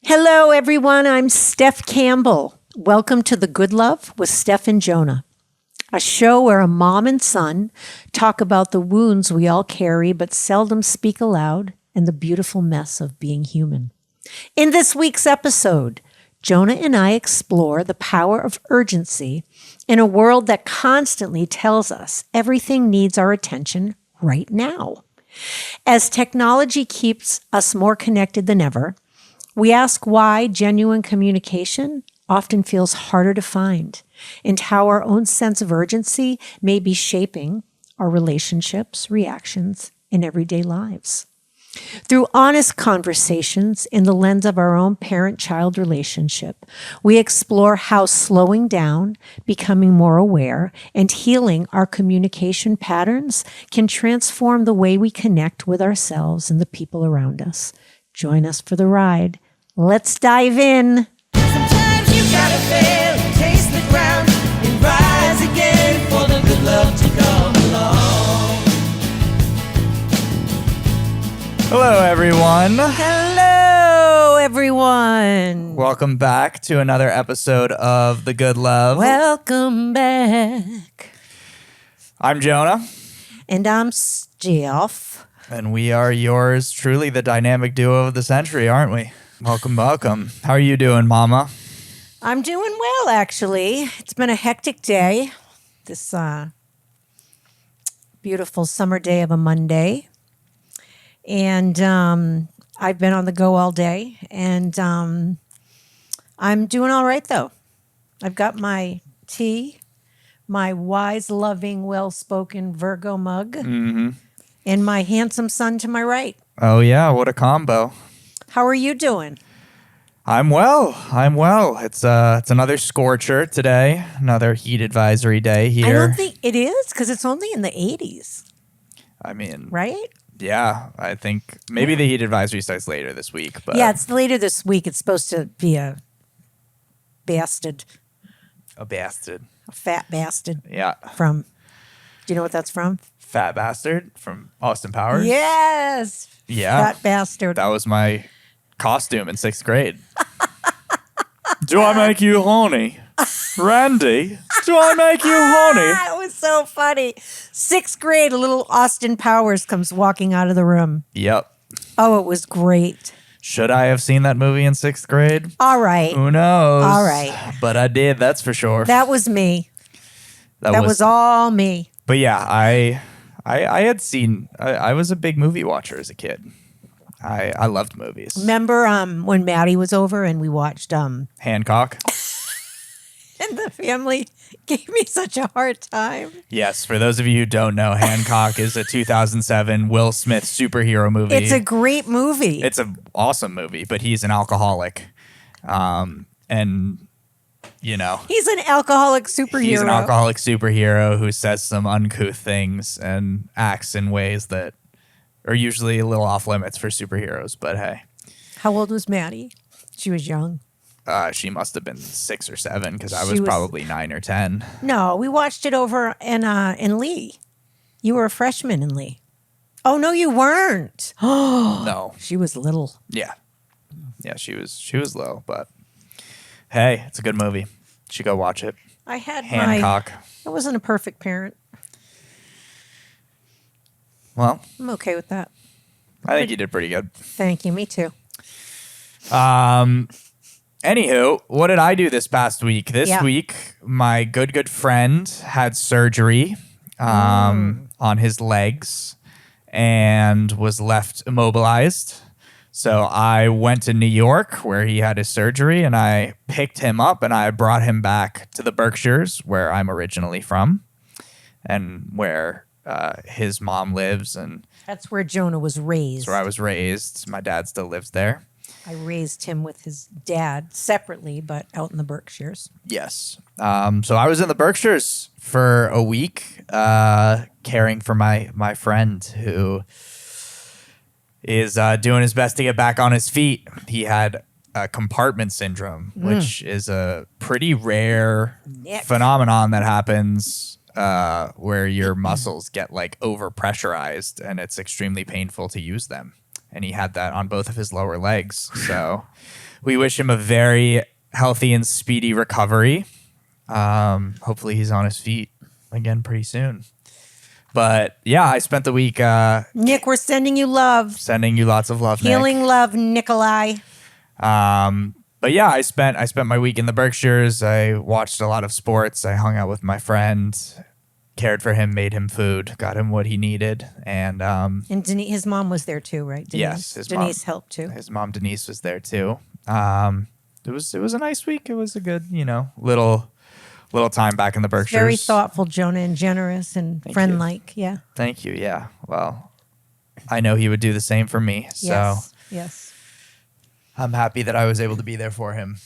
Hello, everyone. I'm Steph Campbell. Welcome to The Good Love with Steph and Jonah, a show where a mom and son talk about the wounds we all carry but seldom speak aloud and the beautiful mess of being human. In this week's episode, Jonah and I explore the power of urgency in a world that constantly tells us everything needs our attention right now. As technology keeps us more connected than ever, we ask why genuine communication often feels harder to find and how our own sense of urgency may be shaping our relationships, reactions, and everyday lives. Through honest conversations in the lens of our own parent-child relationship, we explore how slowing down, becoming more aware, and healing our communication patterns can transform the way we connect with ourselves and the people around us. Join us for the ride. Let's dive in. Sometimes you gotta fail, taste the ground, and rise again for the good love to come along. Hello, everyone. Hello, everyone. Welcome back to another episode of The Good Love. Welcome back. I'm Jonah. And I'm Steph. And we are yours truly, the dynamic duo of the century, aren't we? Welcome, welcome. How are you doing, Mama? I'm doing well, actually. It's been a hectic day. This beautiful summer day of a Monday. And I've been on the go all day. And I'm doing all right, though. I've got my tea, my wise, loving, well-spoken Virgo mug, and my handsome son to my right. Oh, yeah. What a combo. How are you doing? I'm well. It's another scorcher today. Another heat advisory day here. I don't think it is because it's only in the 80s. I mean, right? Yeah, I think maybe the heat advisory starts later this week. But yeah, it's later this week. It's supposed to be a bastard. A bastard. A fat bastard. Yeah. From, do you know what that's from? Fat Bastard from Austin Powers. Yes. Yeah. Fat bastard. That was my costume in 6th grade. Do I make you horny? Randy, do I make you horny? It was so funny. 6th grade, a little Austin Powers comes walking out of the room. Yep. Oh, it was great. Should I have seen that movie in 6th grade? All right. Who knows? All right. But I did, that's for sure. That was me. That was all me. But yeah, I had seen, I was a big movie watcher as a kid. I loved movies. Remember when Maddie was over and we watched Hancock? and the family gave me such a hard time. Yes, for those of you who don't know, Hancock is a 2007 Will Smith superhero movie. It's a great movie. It's an awesome movie, but he's an alcoholic. And, you know. He's an alcoholic superhero. He's an alcoholic superhero who says some uncouth things and acts in ways that are usually a little off limits for superheroes, but hey. How old was Maddie? She was young. She must have been 6 or 7 because I was probably 9 or 10. No, we watched it over in Lee. You were a freshman in Lee. Oh no, you weren't. Oh no, she was little. Yeah, she was low, but hey, it's a good movie. You should go watch it. I had Hancock. I wasn't a perfect parent. Well, I'm okay with that. I think you did pretty good. Thank you. Me too. Anywho, what did I do this past week? This week, my good friend had surgery on his legs and was left immobilized. So I went to New York where he had his surgery and I picked him up and I brought him back to the Berkshires where I'm originally from and where his mom lives. And that's where Jonah was raised. That's where I was raised. My dad still lives there. I raised him with his dad separately, but out in the Berkshires. Yes. So I was in the Berkshires for a week caring for my friend who is doing his best to get back on his feet. He had compartment syndrome, which is a pretty rare phenomenon that happens where your muscles get like overpressurized and it's extremely painful to use them. And he had that on both of his lower legs. So we wish him a very healthy and speedy recovery. Hopefully he's on his feet again pretty soon. But yeah, I spent the week Nick, we're sending you love. sending you lots of love, Healing Nick. love, Nikolai. But yeah, I spent my week in the Berkshires. I watched a lot of sports. I hung out with my friend, cared for him, made him food, got him what he needed, and And his mom was there too, right? Denise? yes, Denise helped too. His mom Denise was there too. It was a nice week. It was a good, little time back in the Berkshires. Very thoughtful, Jonah, and generous and friend-like. Yeah. Thank you. Yeah. Well, I know he would do the same for me. So Yes. I'm happy that I was able to be there for him.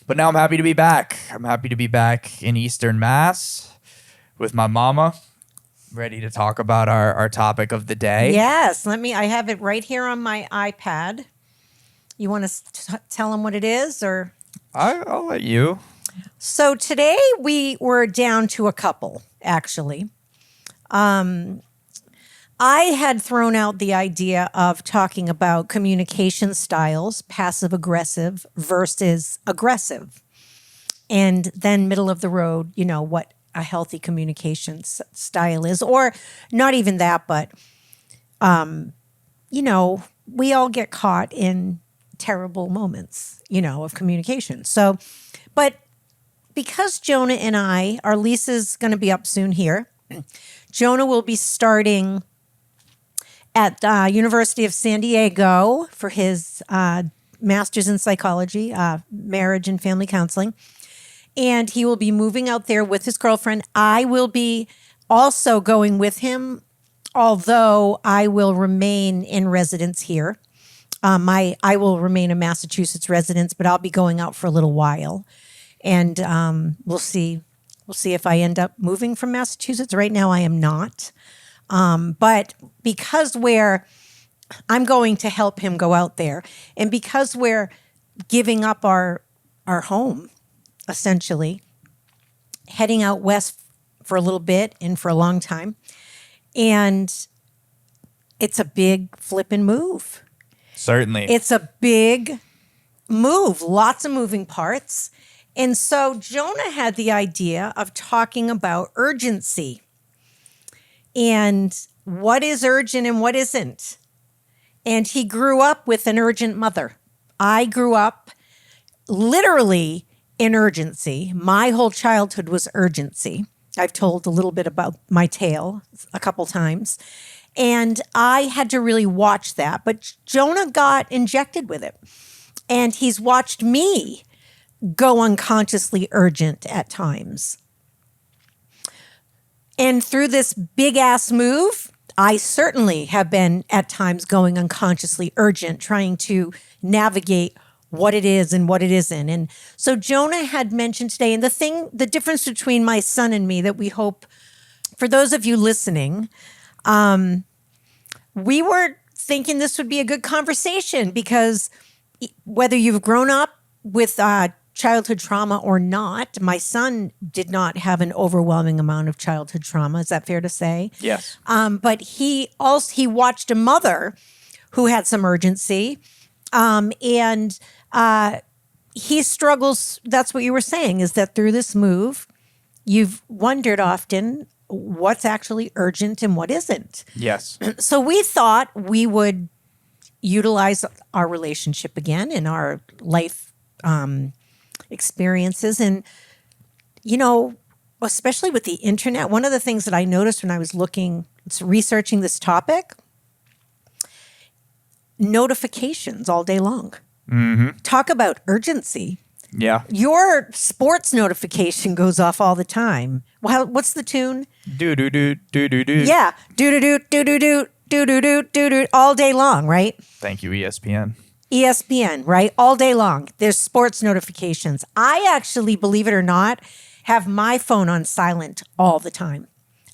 But now I'm happy to be back. I'm happy to be back in Eastern Mass with my mama, ready to talk about our topic of the day. Yes. I have it right here on my iPad. You want to tell them what it is, or? I'll let you. So today we were down to a couple, actually. I had thrown out the idea of talking about communication styles, passive aggressive versus aggressive. And then middle of the road, what a healthy communication style is, or not even that, but, we all get caught in terrible moments, of communication. So, but because Jonah and our lease is going to be up soon here, Jonah will be starting at University of San Diego for his master's in psychology, marriage and family counseling. And he will be moving out there with his girlfriend. I will be also going with him, although I will remain in residence here. I will remain a Massachusetts resident, but I'll be going out for a little while. And we'll see if I end up moving from Massachusetts. Right now I am not. But because I'm going to help him go out there, and because we're giving up our home, essentially, heading out west for a little bit and for a long time, and it's a big flippin' move. Certainly. It's a big move, lots of moving parts. And so Jonah had the idea of talking about urgency and what is urgent and what isn't. And he grew up with an urgent mother. I grew up literally in urgency. My whole childhood was urgency. I've told a little bit about my tale a couple times. And I had to really watch that. But Jonah got injected with it. And he's watched me go unconsciously urgent at times. And through this big ass move, I certainly have been at times going unconsciously urgent, trying to navigate what it is and what it isn't. And so Jonah had mentioned today, and the difference between my son and me that we hope, for those of you listening, we were thinking this would be a good conversation because whether you've grown up with childhood trauma or not, my son did not have an overwhelming amount of childhood trauma. Is that fair to say? Yes. But he watched a mother who had some urgency, and he struggles. That's what you were saying, is that through this move, you've wondered often what's actually urgent and what isn't. Yes. So we thought we would utilize our relationship again in our life experiences. And, especially with the internet, one of the things that I noticed when I was researching this topic, notifications all day long. Mm-hmm. Talk about urgency. Yeah. Your sports notification goes off all the time. Well, what's the tune? Do do do do do do. Yeah. Do do do do do do do do do do do all day long, right? Thank you, ESPN. ESPN, right? All day long. There's sports notifications. I actually, believe it or not, have my phone on silent all the time.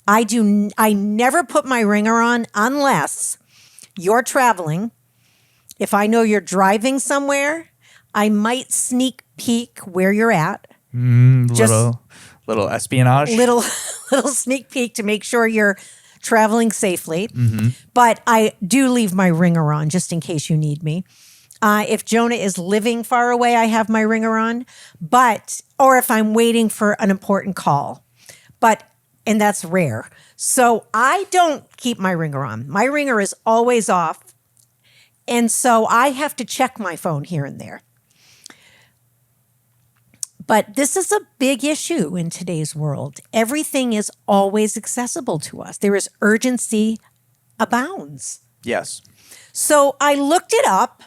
I never put my ringer on unless you're traveling. If I know you're driving somewhere, I might sneak peek where you're at. Little espionage. Little sneak peek to make sure you're traveling safely. Mm-hmm. But I do leave my ringer on just in case you need me. If Jonah is living far away, I have my ringer on, or if I'm waiting for an important call, and that's rare. So I don't keep my ringer on. My ringer is always off. And so I have to check my phone here and there. But this is a big issue in today's world. Everything is always accessible to us. There is urgency abounds. Yes. So I looked it up,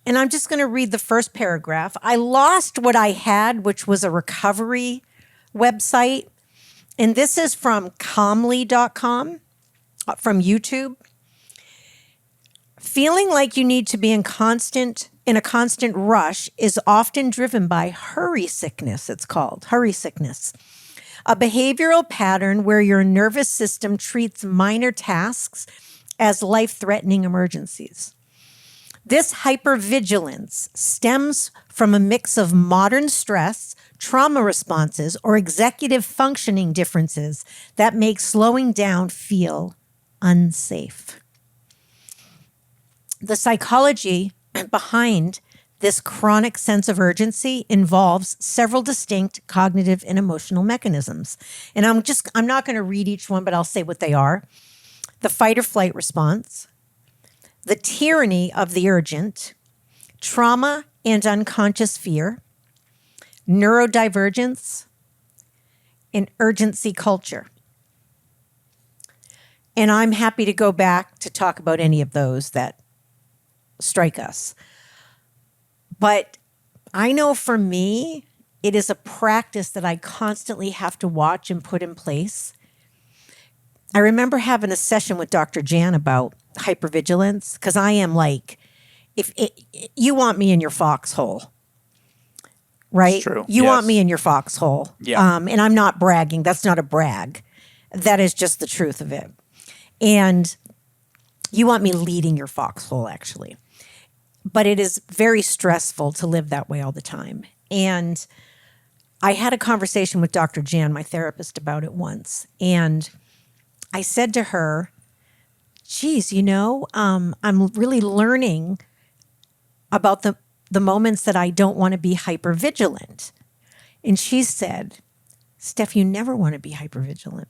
and I'm just going to read the first paragraph. I lost what I had, which was a recovery website. And this is from calmly.com from YouTube. Feeling like you need to be in a constant rush is often driven by hurry sickness, it's called, hurry sickness. A behavioral pattern where your nervous system treats minor tasks as life-threatening emergencies. This hypervigilance stems from a mix of modern stress, trauma responses, or executive functioning differences that make slowing down feel unsafe. The psychology behind this chronic sense of urgency involves several distinct cognitive and emotional mechanisms. And I'm not going to read each one, but I'll say what they are. The fight or flight response, the tyranny of the urgent, trauma and unconscious fear, neurodivergence, and urgency culture. And I'm happy to go back to talk about any of those that strike us. But I know for me, it is a practice that I constantly have to watch and put in place. I remember having a session with Dr. Jan about hypervigilance, because I am like, you want me in your foxhole, right? It's true. You Yes. want me in your foxhole. Yeah. And I'm not bragging. That's not a brag. That is just the truth of it. And you want me leading your foxhole, actually. But it is very stressful to live that way all the time. And I had a conversation with Dr. Jan, my therapist, about it once. And I said to her, geez, I'm really learning about the moments that I don't want to be hypervigilant. And she said, Steph, you never want to be hypervigilant.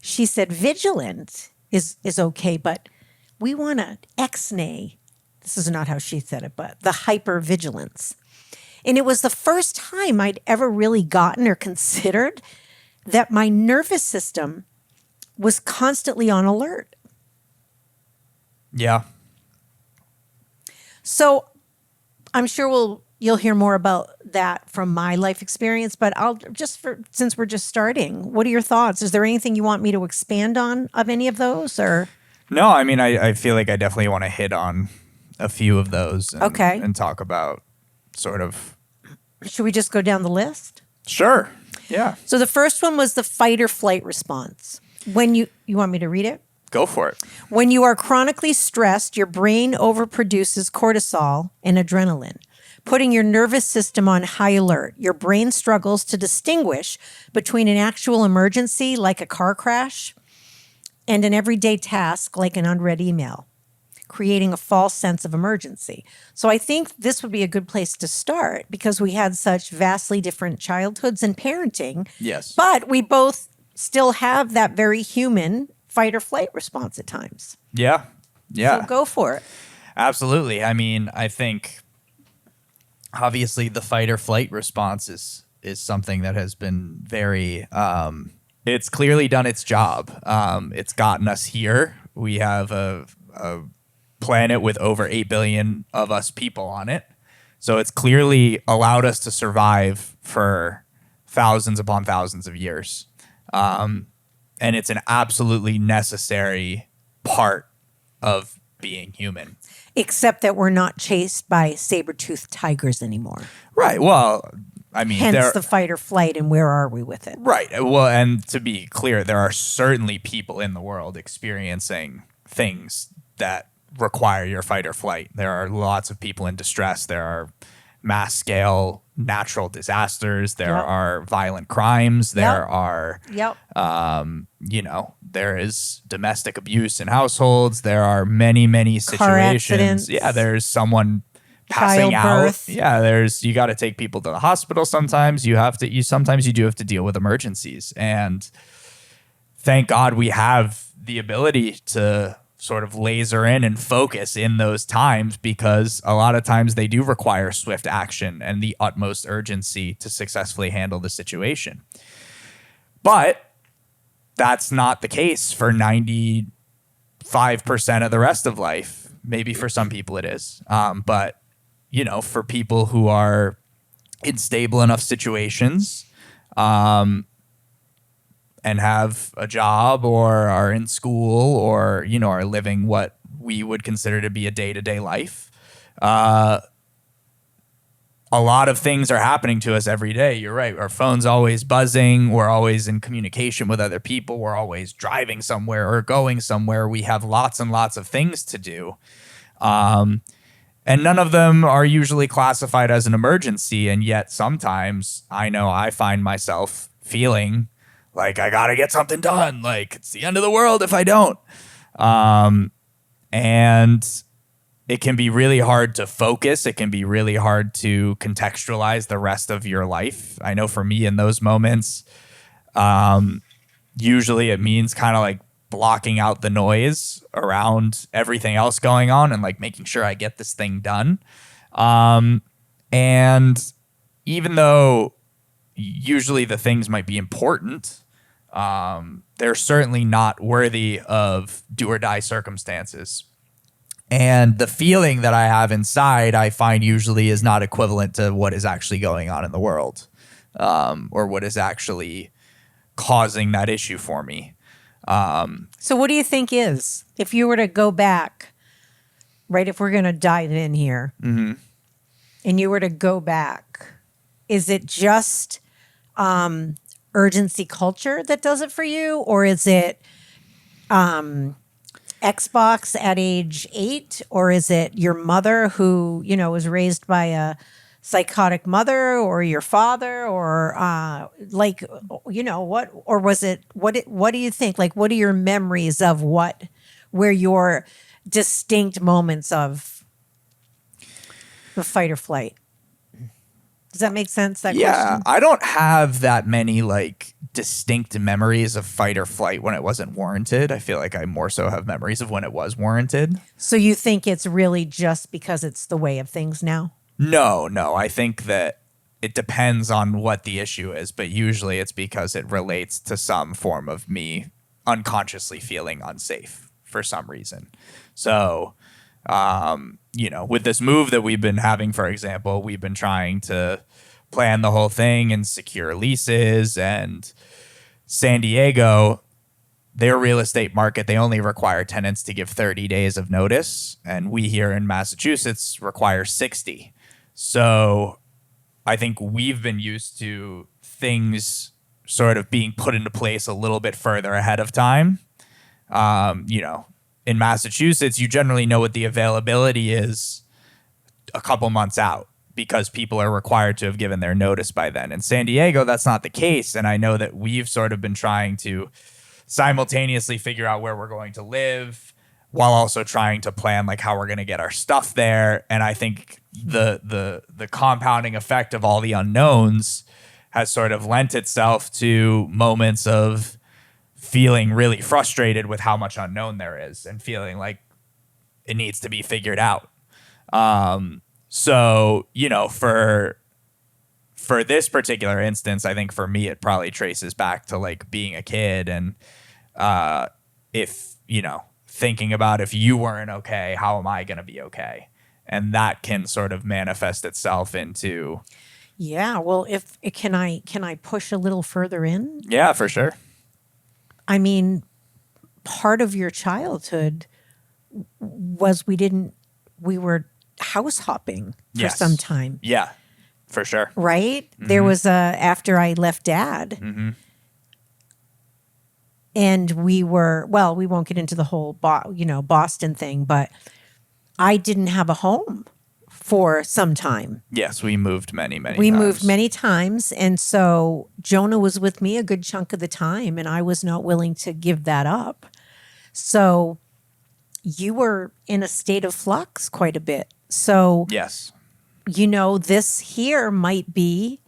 She said, vigilant is okay, but we want to ex-nay. This is not how she said it, but the hypervigilance. And it was the first time I'd ever really gotten or considered that my nervous system was constantly on alert. Yeah. So I'm sure you'll hear more about that from my life experience, but since we're just starting, what are your thoughts? Is there anything you want me to expand on of any of those, or? No, I mean, I feel like I definitely want to hit on a few of those and talk about sort of. Should we just go down the list? Sure. Yeah. So the first one was the fight or flight response. When you want me to read it? Go for it. When you are chronically stressed, your brain overproduces cortisol and adrenaline, putting your nervous system on high alert. Your brain struggles to distinguish between an actual emergency, like a car crash, and an everyday task, like an unread email, creating a false sense of emergency. So I think this would be a good place to start, because we had such vastly different childhoods and parenting. Yes. But we both still have that very human fight or flight response at times. Yeah. Yeah. So go for it. Absolutely. I mean, I think obviously the fight or flight response is something that has been very, it's clearly done its job. It's gotten us here. We have a planet with over 8 billion of us people on it. So it's clearly allowed us to survive for thousands upon thousands of years. And it's an absolutely necessary part of being human. Except that we're not chased by saber-toothed tigers anymore. Right. Well, I mean, hence the fight or flight, and where are we with it? Right. Well, and to be clear, there are certainly people in the world experiencing things that require your fight or flight. There are lots of people in distress. There are mass scale natural disasters. There Yep. are violent crimes. There Yep. are, Yep. there is domestic abuse in households. There are many, many Car situations. accidents. Yeah, there's someone passing Childbirth. out. Yeah, you got to take people to the hospital sometimes. Sometimes you do have to deal with emergencies. And thank God we have the ability to sort of laser in and focus in those times, because a lot of times they do require swift action and the utmost urgency to successfully handle the situation. But that's not the case for 95% of the rest of life. Maybe for some people it is. But, for people who are in stable enough situations, and have a job or are in school or, are living what we would consider to be a day-to-day life. A lot of things are happening to us every day. You're right. Our phone's always buzzing. We're always in communication with other people. We're always driving somewhere or going somewhere. We have lots and lots of things to do. And none of them are usually classified as an emergency. And yet sometimes I know I find myself feeling like I got to get something done. Like it's the end of the world if I don't. And it can be really hard to focus. It can be really hard to contextualize the rest of your life. I know for me in those moments, usually it means kind of like blocking out the noise around everything else going on and like making sure I get this thing done. And even though usually the things might be important, they're certainly not worthy of do or die circumstances. And the feeling that I have inside, I find usually is not equivalent to what is actually going on in the world, or what is actually causing that issue for me. So what do you think is, if you were to go back, right, if we're going to dive in here, and you were to go back, is it just urgency culture that does it for you? Or is it Xbox at age 8? Or is it your mother who, was raised by a psychotic mother, or your father, or what? Or was it, what do you think? Like, what are your memories of where your distinct moments of the fight or flight? Does that make sense? That question? I don't have that many like distinct memories of fight or flight when it wasn't warranted. I feel like I more so have memories of when it was warranted. So you think it's really just because it's the way of things now? No. I think that it depends on what the issue is, but usually it's because it relates to some form of me unconsciously feeling unsafe for some reason. So, with this move that we've been having, for example, we've been trying to plan the whole thing and secure leases. And San Diego, their real estate market, they only require tenants to give 30 days of notice. And we here in Massachusetts require 60. So I think we've been used to things sort of being put into place a little bit further ahead of time. In Massachusetts, you generally know what the availability is a couple months out because people are required to have given their notice by then. In San Diego, that's not the case. And I know that we've sort of been trying to simultaneously figure out where we're going to live while also trying to plan like how we're going to get our stuff there. And I think the compounding effect of all the unknowns has sort of lent itself to moments of feeling really frustrated with how much unknown there is and feeling like it needs to be figured out. So, for this particular instance, I think for me, it probably traces back to like being a kid. And if, thinking about if you weren't okay, how am I going to be okay? And that can sort of manifest itself into. Yeah. Well, can I push a little further in? Yeah, for sure. I mean, part of your childhood was we were house hopping for some time. Yeah, for sure. Right? Mm-hmm. There was after I left Dad. Mm-hmm. And we won't get into the whole Boston thing, but I didn't have a home for some time. Yes, we moved many times. We moved many times. And so Jonah was with me a good chunk of the time, and I was not willing to give that up. So you were in a state of flux quite a bit. So, yes, this here might be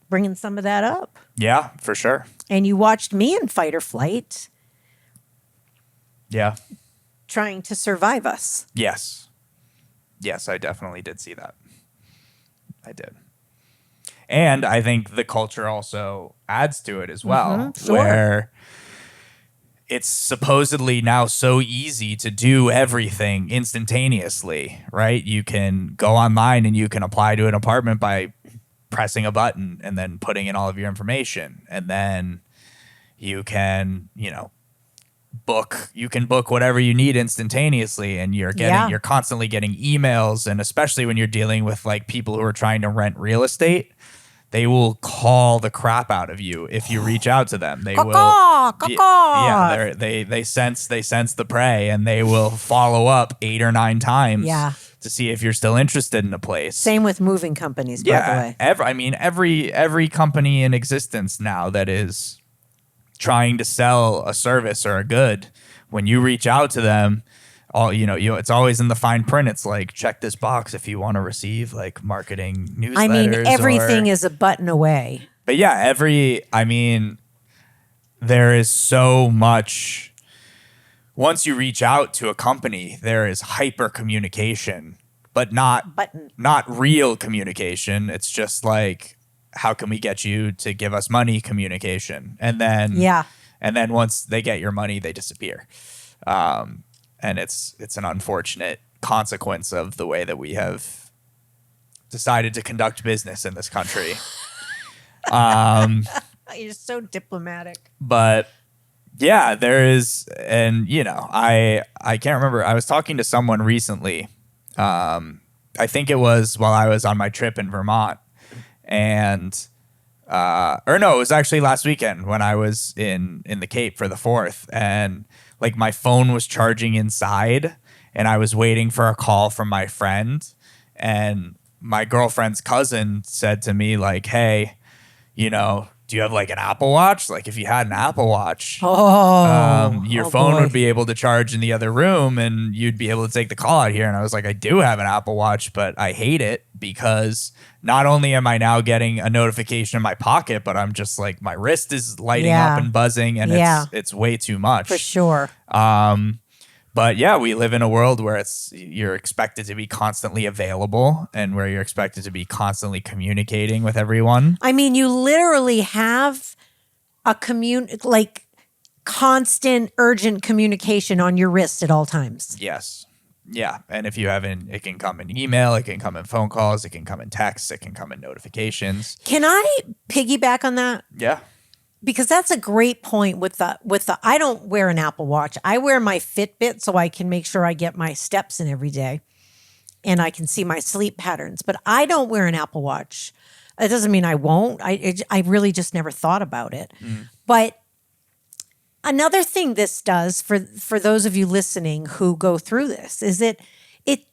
bringing some of that up. Yeah, for sure. And you watched me in fight or flight. Yeah. Trying to survive us. Yes. Yes, I definitely did see that. I did. And I think the culture also adds to it as well, sure. where it's supposedly now so easy to do everything instantaneously, right? You can go online and you can apply to an apartment by pressing a button and then putting in all of your information. And then you can, book whatever you need instantaneously, and you're constantly getting emails. And especially when you're dealing with like people who are trying to rent real estate, they will call the crap out of you if you reach out to them. They they sense the prey, and they will follow up 8 or 9 times to see if you're still interested in a place. Same with moving companies, by the way. Every company in existence now that is trying to sell a service or a good, when you reach out to them, it's always in the fine print. It's like, check this box if you want to receive like marketing newsletters. Everything is a button away. But yeah, there is so much. Once you reach out to a company, there is hyper communication, but not real communication. It's just like, how can we get you to give us money communication? And then once they get your money, they disappear. And it's an unfortunate consequence of the way that we have decided to conduct business in this country. You're so diplomatic. But yeah, there is, and I can't remember. I was talking to someone recently. I think it was while I was on my trip in Vermont, and it was actually last weekend when I was in the Cape for the 4th, and like my phone was charging inside, and I was waiting for a call from my friend, and my girlfriend's cousin said to me like, hey, do you have like an Apple Watch? Like if you had an Apple Watch, your phone would be able to charge in the other room and you'd be able to take the call out here. And I was like, I do have an Apple Watch, but I hate it because not only am I now getting a notification in my pocket, but I'm just like, my wrist is lighting up and buzzing, and it's way too much. For sure. But yeah, we live in a world where you're expected to be constantly available and where you're expected to be constantly communicating with everyone. I mean, you literally have a constant urgent communication on your wrist at all times. Yes. Yeah. And if you haven't, it can come in email, it can come in phone calls, it can come in texts, it can come in notifications. Can I piggyback on that? Yeah. Because that's a great point with the I don't wear an Apple Watch. I wear my Fitbit so I can make sure I get my steps in every day and I can see my sleep patterns. But I don't wear an Apple Watch. It doesn't mean I won't. I really just never thought about it. But another thing this does for those of you listening who go through this is it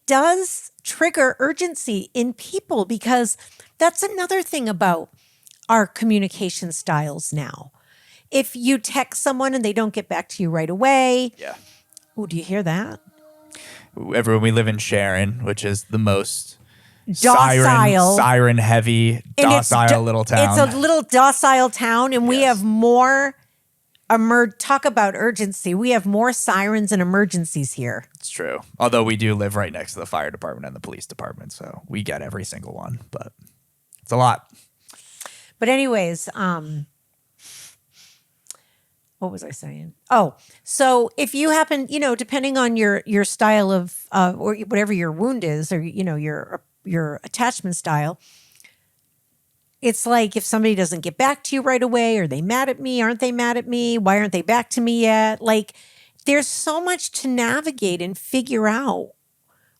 does trigger urgency in people, because that's another thing about our communication styles now. If you text someone and they don't get back to you right away. Yeah. Oh, do you hear that? Everyone, we live in Sharon, which is the most docile, siren heavy, docile little town. It's a little docile town, and we have more talk about urgency. We have more sirens and emergencies here. It's true. Although we do live right next to the fire department and the police department, so we get every single one, but it's a lot. But anyways, what was I saying? Oh, so if you happen, depending on your style of, or whatever your wound is, or, your attachment style, it's like if somebody doesn't get back to you right away, are they mad at me? Aren't they mad at me? Why aren't they back to me yet? Like, there's so much to navigate and figure out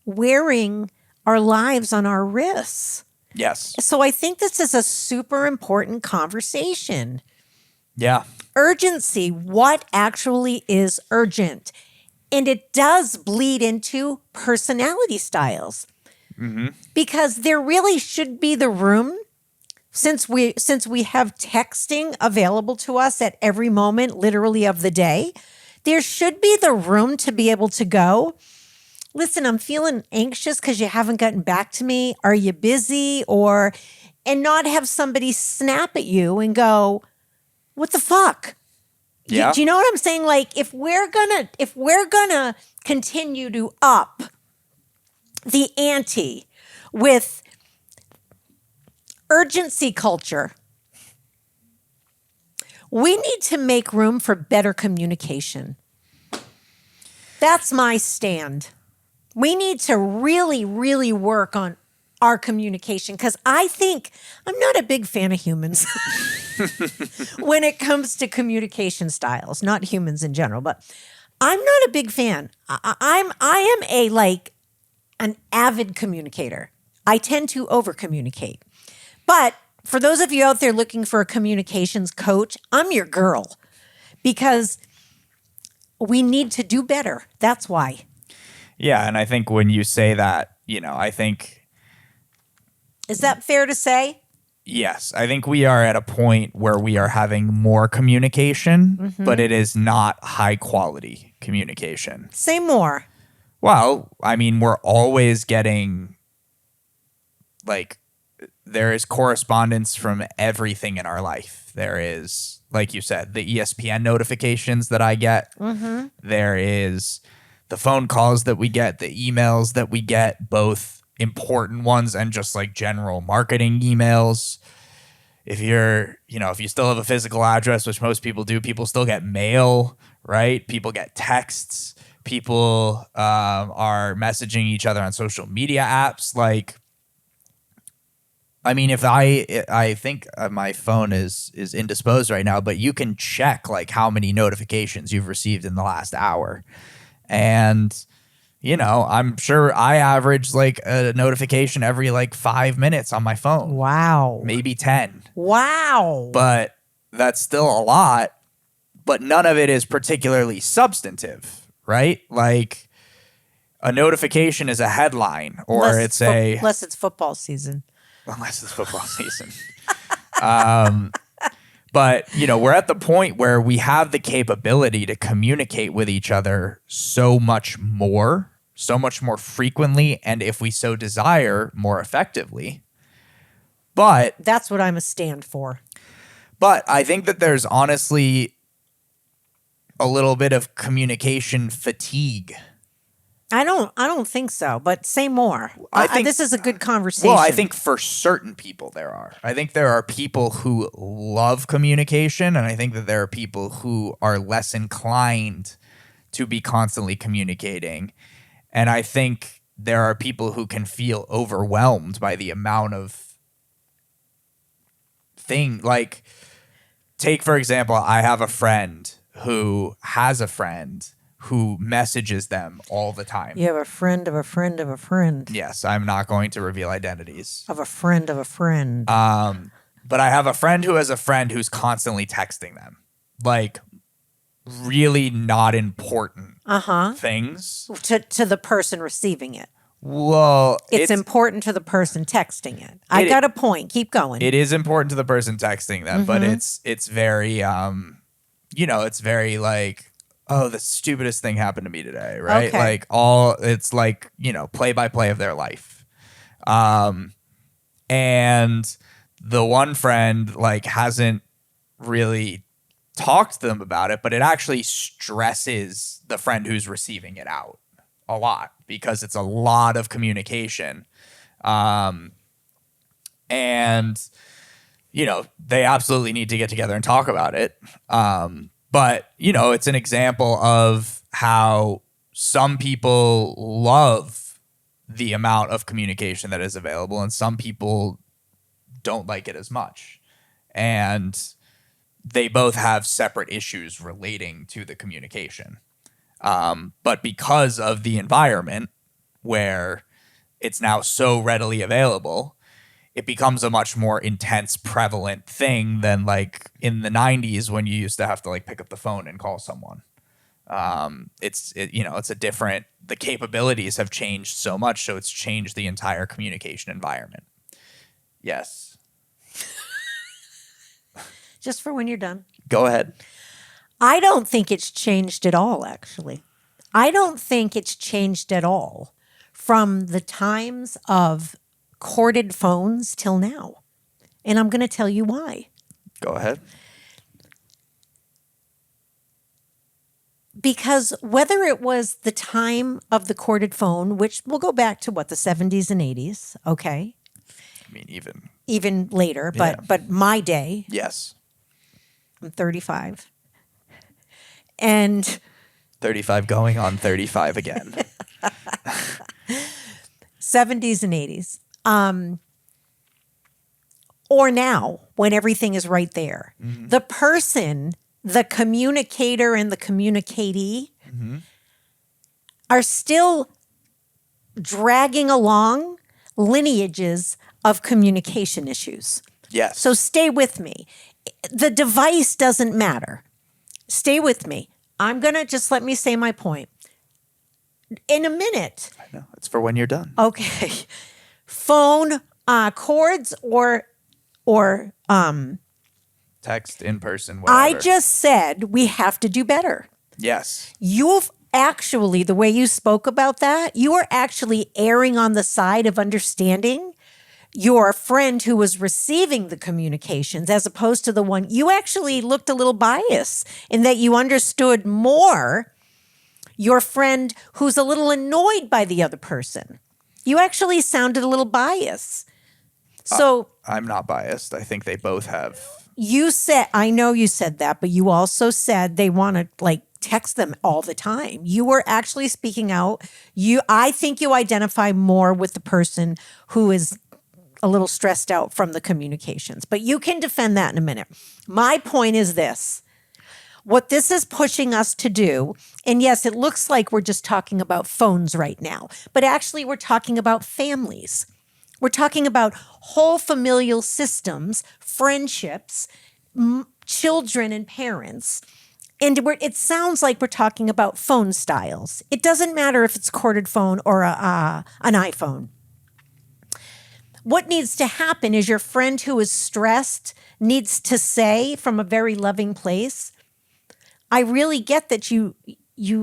wearing our lives on our wrists. Yes. So I think this is a super important conversation. Yeah. Urgency. What actually is urgent? And it does bleed into personality styles. Because there really should be the room, since we have texting available to us at every moment, literally, of the day. There should be the room to be able to go, listen, I'm feeling anxious because you haven't gotten back to me. Are you busy? And not have somebody snap at you and go, what the fuck? Yeah. Do you know what I'm saying? Like, if we're gonna continue to up the ante with urgency culture, we need to make room for better communication. That's my stand. We need to really, really work on our communication, because I think I'm not a big fan of humans when it comes to communication styles, not humans in general, but I'm not a big fan. I am an avid communicator. I tend to over communicate. But for those of you out there looking for a communications coach, I'm your girl, because we need to do better. That's why. Yeah. And I think when you say that, I think. Is that fair to say? Yes. I think we are at a point where we are having more communication, but it is not high quality communication. Say more. Well, I mean, we're always getting, there is correspondence from everything in our life. There is, like you said, the ESPN notifications that I get. There is the phone calls that we get, the emails that we get, both important ones and just general marketing emails. If you still have a physical address, which most people do, people still get mail, right? People get texts. People are messaging each other on social media apps. I mean, if I think my phone is indisposed right now, but you can check how many notifications you've received in the last hour. And, I'm sure I average a notification every 5 minutes on my phone. Wow. Maybe 10. Wow. But that's still a lot, but none of it is particularly substantive, right? A notification is a headline, or unless it's football season. Unless it's football season. But, we're at the point where we have the capability to communicate with each other so much more frequently, and if we so desire, more effectively. But that's what I'm a stand for. But I think that there's honestly a little bit of communication fatigue. I don't think so, but say more. I think this is a good conversation. Well, I think for certain people there are. I think there are people who love communication, and I think that there are people who are less inclined to be constantly communicating. And I think there are people who can feel overwhelmed by the amount of take, for example, I have a friend who has a friend who messages them all the time. You have a friend of a friend of a friend. Yes, I'm not going to reveal identities. Of a friend of a friend. But I have a friend who has a friend who's constantly texting them. Really not important things. To the person receiving it. Well, it's important to the person texting it. I got a point. Keep going. It is important to the person texting them, but it's very, it's very oh, the stupidest thing happened to me today, right? Okay. It's play by play of their life. And the one friend hasn't really talked to them about it, but it actually stresses the friend who's receiving it out a lot because it's a lot of communication. And they absolutely need to get together and talk about it. But, it's an example of how some people love the amount of communication that is available and some people don't like it as much. And they both have separate issues relating to the communication. But because of the environment where it's now so readily available, it becomes a much more intense, prevalent thing than in the 90s when you used to have to pick up the phone and call someone. It's a different. The capabilities have changed so much, so it's changed the entire communication environment. Yes. Just for when you're done. Go ahead. I don't think it's changed at all, actually. I don't think it's changed at all from the times of corded phones till now. And I'm going to tell you why. Go ahead. Because whether it was the time of the corded phone, which we'll go back to the 70s and 80s, okay? I mean, Even later, but my day, yes. I'm 35. And 35 going on 35 again. 70s and 80s. Or now, when everything is right there. Mm-hmm. The person, the communicator and the communicatee are still dragging along lineages of communication issues. Yes. So stay with me. The device doesn't matter. Stay with me. I'm going to just let me say my point. In a minute. I know. It's for when you're done. Okay. Phone, cords, or text, in person, whatever. I just said we have to do better. Yes. You've actually, the way you spoke about that, you are actually erring on the side of understanding your friend who was receiving the communications as opposed to the one you actually looked a little biased in that you understood more your friend who's a little annoyed by the other person. You actually sounded a little biased. So I'm not biased. I think they both have. You said, I know you said that, but you also said they want to text them all the time. You were actually speaking out. I think you identify more with the person who is a little stressed out from the communications, but you can defend that in a minute. My point is this. What this is pushing us to do, and yes, it looks like we're just talking about phones right now, but actually we're talking about families. We're talking about whole familial systems, friendships, children and parents. And it sounds like we're talking about phone styles. It doesn't matter if it's a corded phone or an iPhone. What needs to happen is your friend who is stressed needs to say from a very loving place, I really get that you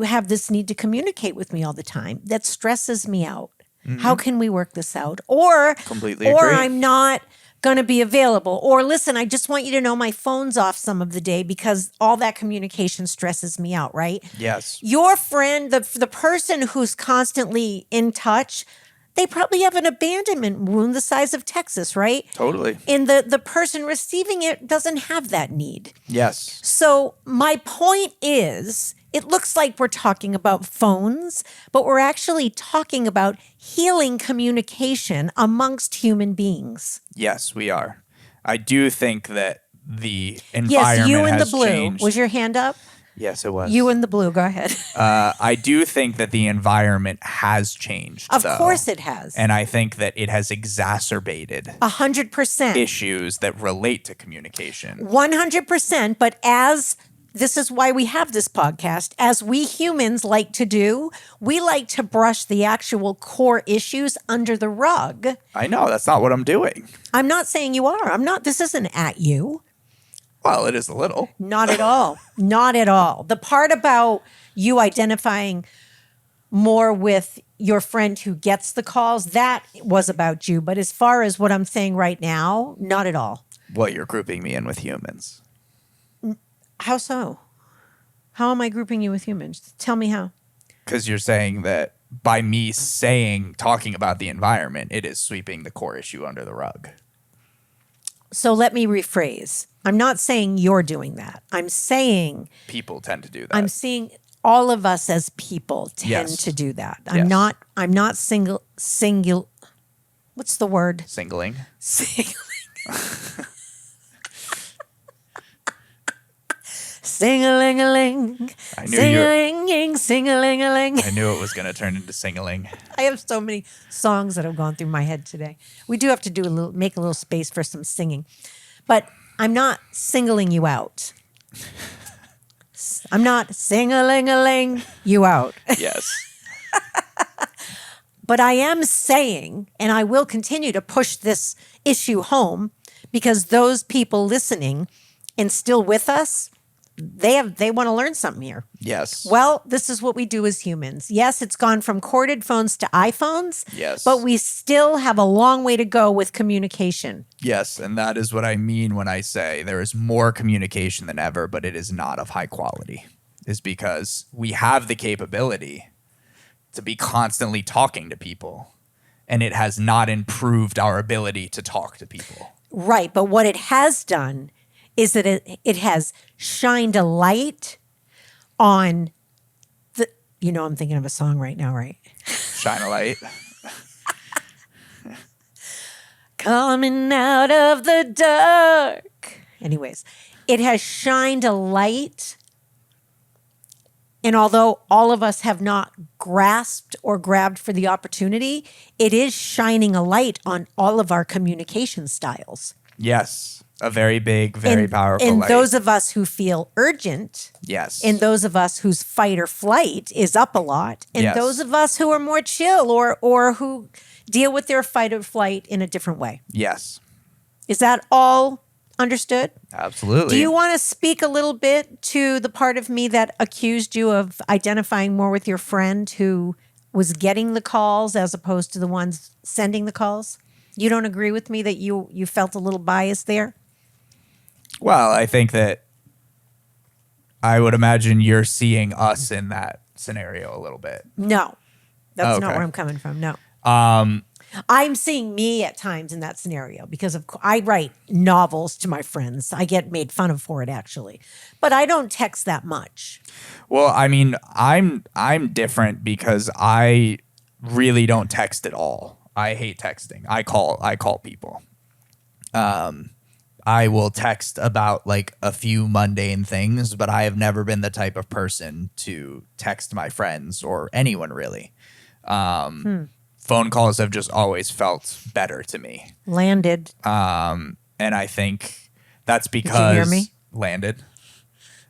have this need to communicate with me all the time. That stresses me out. Mm-hmm. How can we work this out? Or I'm not going to be available. Or listen, I just want you to know my phone's off some of the day because all that communication stresses me out, right? Yes. Your friend, the person who's constantly in touch, they probably have an abandonment wound the size of Texas, right? Totally. And the person receiving it doesn't have that need. Yes. So my point is, it looks like we're talking about phones, but we're actually talking about healing communication amongst human beings. Yes, we are. I do think that the environment yes, you in the has blue. changed. Was your hand up? Yes, it was. You in the blue. Go ahead. I do think that the environment has changed. Of course it has. And I think that it has exacerbated 100% issues that relate to communication. 100%. But this is why we have this podcast. As we humans like to do, we like to brush the actual core issues under the rug. I know. That's not what I'm doing. I'm not saying you are. This isn't at you. Well, it is a little. Not at all. Not at all. The part about you identifying more with your friend who gets the calls, that was about you. But as far as what I'm saying right now, not at all. Well, you're grouping me in with humans. How so? How am I grouping you with humans? Tell me how. Because you're saying that by me talking about the environment, it is sweeping the core issue under the rug. So let me rephrase. I'm not saying you're doing that. I'm saying people tend to do that. I'm seeing all of us as people tend to do that. I'm not single. What's the word? Singling. Sing-a-ling-a-ling. Sing-a-ling-ing, sing-a-ling-a-ling. I knew it was going to turn into sing-a-ling. I have so many songs that have gone through my head today. We do have to make a little space for some singing. But I'm not singling you out. I'm not sing-a-ling-a-ling you out. Yes. But I am saying, and I will continue to push this issue home, because those people listening and still with us, they want to learn something here. Yes. Well, this is what we do as humans. Yes, it's gone from corded phones to iPhones. Yes. But we still have a long way to go with communication. Yes, and that is what I mean when I say there is more communication than ever, but it is not of high quality. Is because we have the capability to be constantly talking to people, and it has not improved our ability to talk to people. Right, but what it has done is that it has shined a light on the, I'm thinking of a song right now, right? Shine a light. Coming out of the dark. Anyways, it has shined a light. And although all of us have not grasped or grabbed for the opportunity, it is shining a light on all of our communication styles. Yes, a very big, very powerful and light. those of us who feel urgent. Yes. And those of us whose fight or flight is up a lot. And Yes. those of us who are more chill or who deal with their fight or flight in a different way. Yes. Is that all understood? Absolutely. Do you want to speak a little bit to the part of me that accused you of identifying more with your friend who was getting the calls as opposed to the ones sending the calls? You don't agree with me that you felt a little bias there? Well, I think that I would imagine you're seeing us in that scenario a little bit. No, that's not Okay. where I'm coming from. No. I'm seeing me at times in that scenario because I write novels to my friends. I get made fun of for it, actually, but I don't text that much. Well, I mean, I'm different because I really don't text at all. I hate texting. I call people. I will text about like a few mundane things, but I have never been the type of person to text my friends or anyone really. Phone calls have just always felt better to me. Landed. And I think that's because Did you hear me? Landed.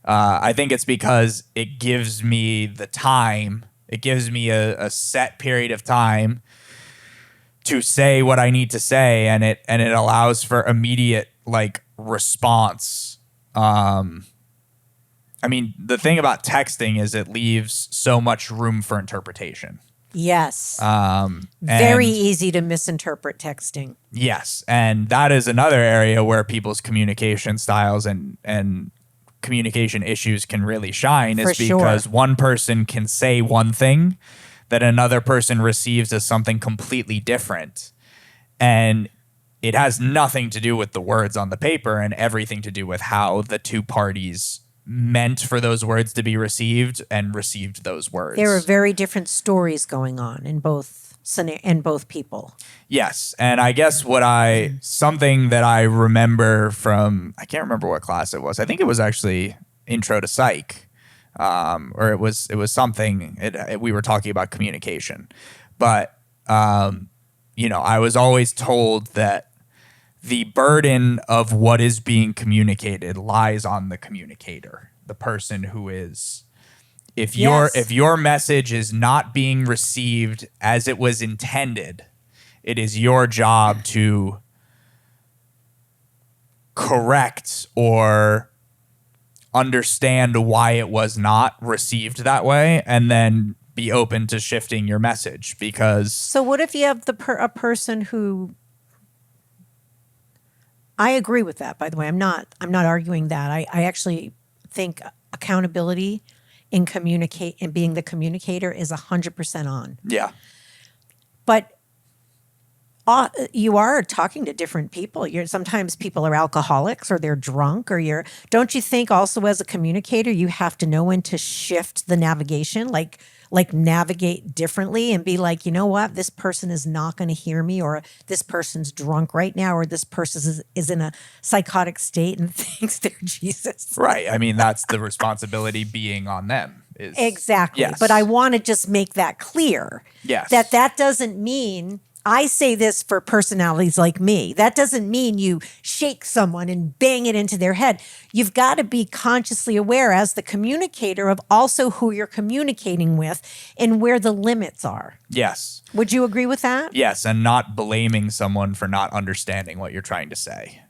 I think it's because it gives me the time. It gives me a set period of time to say what I need to say, and it allows for immediate like response. I mean, the thing about texting is it leaves so much room for interpretation. Yes. and- Very easy to misinterpret texting. Yes, and that is another area where people's communication styles and communication issues can really shine, is For sure. because one person can say one thing that another person receives as something completely different. And it has nothing to do with the words on the paper and everything to do with how the two parties meant for those words to be received and received those words. There are very different stories going on in both people. Yes. And I guess something that I remember from, I can't remember what class it was. I think it was actually Intro to Psych. Or it was something, we were talking about communication. But, I was always told that the burden of what is being communicated lies on the communicator, the person who is, if your message is not being received as it was intended, it is your job to correct or understand why it was not received that way, and then be open to shifting your message. Because So what if you have a person who, I agree with that, by the way. I'm not arguing that. I actually think accountability in being the communicator is 100% on. yeah, But you are talking to different people. Sometimes people are alcoholics or they're drunk or don't you think also as a communicator, you have to know when to shift the navigation, like navigate differently and be like, you know what, this person is not going to hear me, or this person's drunk right now, or this person is in a psychotic state and thinks they're Jesus. right. I mean, that's the responsibility being on them. Exactly. Yes. But I want to just make that clear. Yes. That doesn't mean I say this for personalities like me. That doesn't mean you shake someone and bang it into their head. You've got to be consciously aware as the communicator of also who you're communicating with and where the limits are. Yes. Would you agree with that? Yes, and not blaming someone for not understanding what you're trying to say.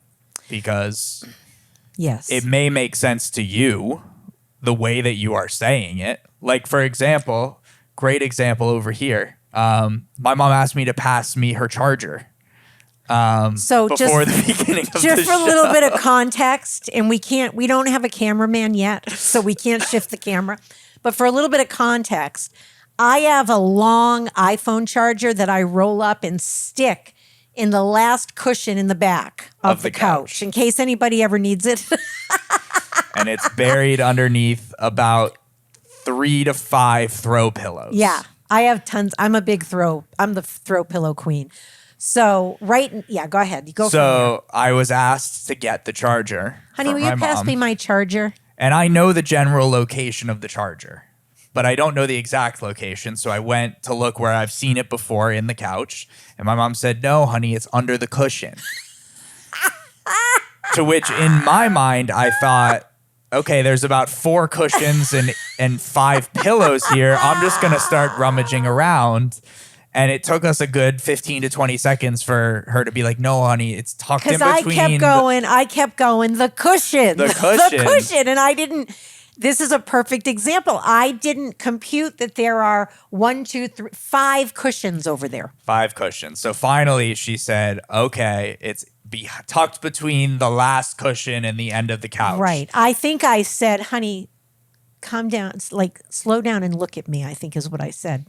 Because Yes. it may make sense to you the way that you are saying it. Like, for example, great example over here. My mom asked me to pass me her charger So before the beginning of the just for show. a little bit of context, and we don't have a cameraman yet, so we can't shift the camera. But for a little bit of context, I have a long iPhone charger that I roll up and stick in the last cushion in the back of the couch in case anybody ever needs it. And it's buried underneath about 3 to 5 throw pillows. Yeah, I have tons. I'm the throw pillow queen. So, go ahead. You go. So I was asked to get the charger. Honey, from will you my pass mom. me my charger? And I know the general location of the charger, but I don't know the exact location. So I went to look where I've seen it before in the couch. And my mom said, "No, honey, it's under the cushion." To which in my mind, I thought, okay, there's about 4 cushions and 5 pillows here. I'm just going to start rummaging around. And it took us a good 15 to 20 seconds for her to be like, "No, honey, it's tucked in between." Because I kept going, the cushion. The cushion. The cushion. And I didn't, this is a perfect example. I didn't compute that there are 5 cushions over there. 5 cushions. So finally she said, okay, it's tucked between the last cushion and the end of the couch. Right. I think I said, "Honey, calm down. It's like, slow down and look at me," I think is what I said.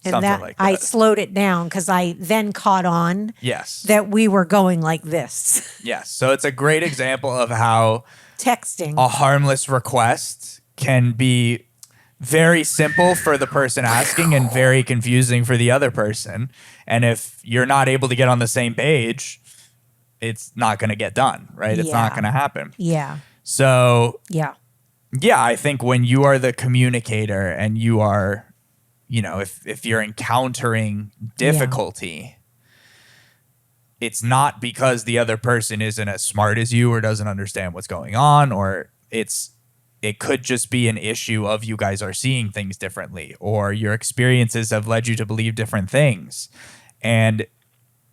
And Something like that. I slowed it down because I then caught on Yes. that we were going like this. Yes. So it's a great example of how Texting. a harmless request can be very simple for the person asking and very confusing for the other person. And if you're not able to get on the same page, it's not going to get done, right? It's not Yeah. going to happen. Yeah. So, Yeah. yeah, I think when you are the communicator and you are, if you're encountering difficulty, it's not because the other person isn't as smart as you or doesn't understand what's going on, or it could just be an issue of you guys are seeing things differently, or your experiences have led you to believe different things. And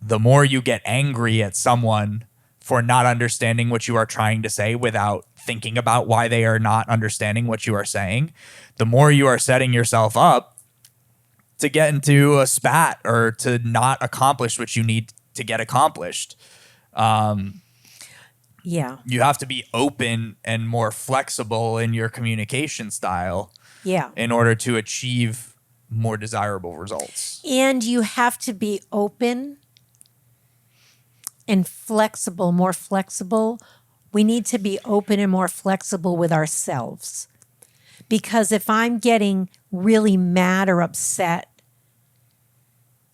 the more you get angry at someone for not understanding what you are trying to say without thinking about why they are not understanding what you are saying, the more you are setting yourself up to get into a spat or to not accomplish what you need to get accomplished. Yeah. You have to be open and more flexible in your communication style Yeah. in order to achieve more desirable results. And you have to be open and flexible, more flexible. We need to be open and more flexible with ourselves. Because if I'm getting really mad or upset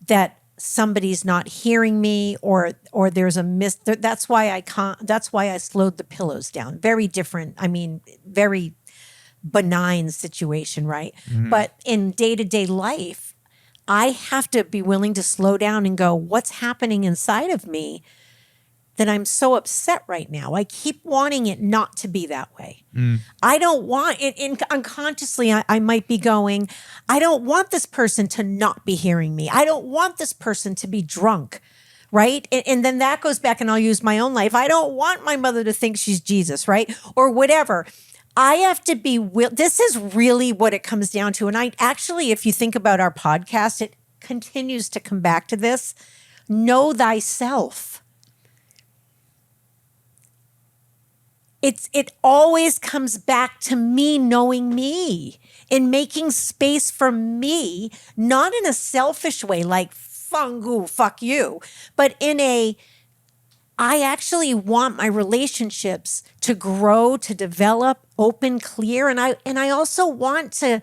that somebody's not hearing me or there's a that's why I slowed the pillows down. Very different. I mean, very benign situation, right? Mm-hmm. But in day-to-day life, I have to be willing to slow down and go, what's happening inside of me that I'm so upset right now? I keep wanting it not to be that way. I don't want it. Unconsciously, I might be going, I don't want this person to not be hearing me. I don't want this person to be drunk, right? And then that goes back, and I'll use my own life. I don't want my mother to think she's Jesus, right? Or whatever. I have to be this is really what it comes down to. And I actually, if you think about our podcast, it continues to come back to this. Know thyself. It always comes back to me knowing me and making space for me, not in a selfish way like fungu, fuck you, but in a, I actually want my relationships to grow, to develop, open, clear, and I also want to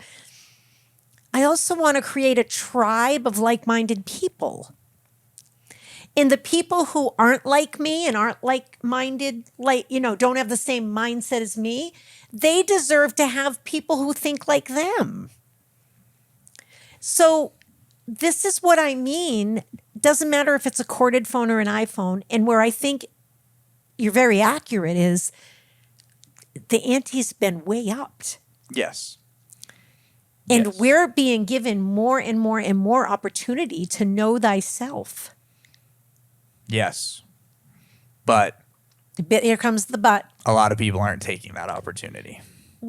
create a tribe of like-minded people. And the people who aren't like me and aren't like-minded, don't have the same mindset as me, they deserve to have people who think like them. So this is what I mean. doesn't matter if it's a corded phone or an iPhone. And where I think you're very accurate is the ante's been way upped. Yes. And Yes. we're being given more and more and more opportunity to know thyself. Yes. But Here comes the but. a lot of people aren't taking that opportunity.